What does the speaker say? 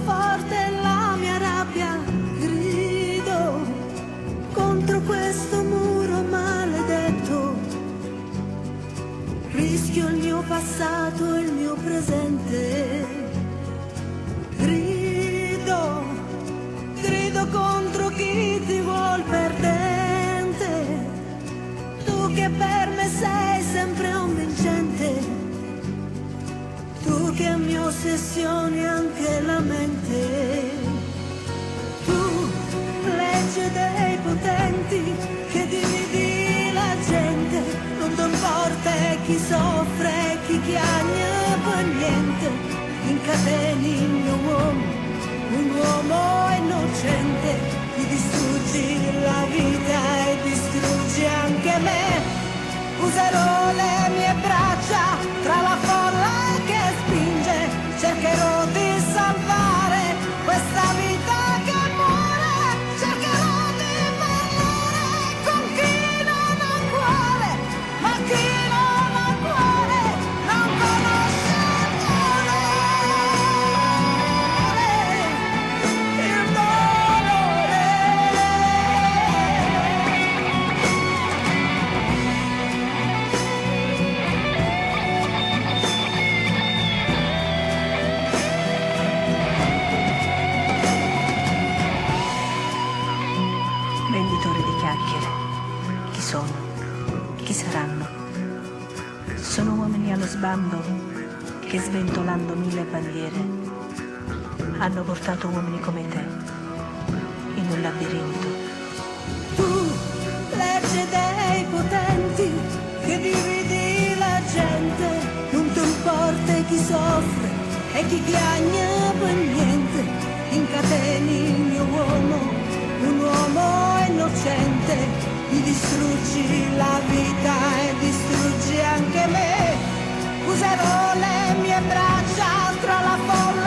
forte la mia rabbia, grido contro questo muro maledetto. Rischio il mio passato e il mio presente. Grido contro chi ti vuol perdente. Tu che per me sei sempre un vincente. Tu che mi ossessioni anche la mente. Tu, legge dei potenti, che dividi la gente. Non ti importa chi soffre, chi piagne per niente. Incateni il mio uomo, un uomo innocente. Ti distruggi la vita e distruggi anche me. Userò le mie braccia tra la folla che spinge. Cercherò di salvare questa vita che muore. Cercherò di parlare con chi non ha cuore, ma chi non ha cuore non conosce il dolore. Venditori di chiacchiere. Chi sono? Chi saranno? Sono uomini allo sbando che, sventolando mille bandiere, hanno portato uomini come te in un labirinto. Tu, legge dei potenti, che dividi la gente. Non ti importa chi soffre e chi piagne per niente. Incateni il mio uomo, un uomo innocente. Mi distruggi la vita e distruggi anche me. Userò le mie braccia tra la folla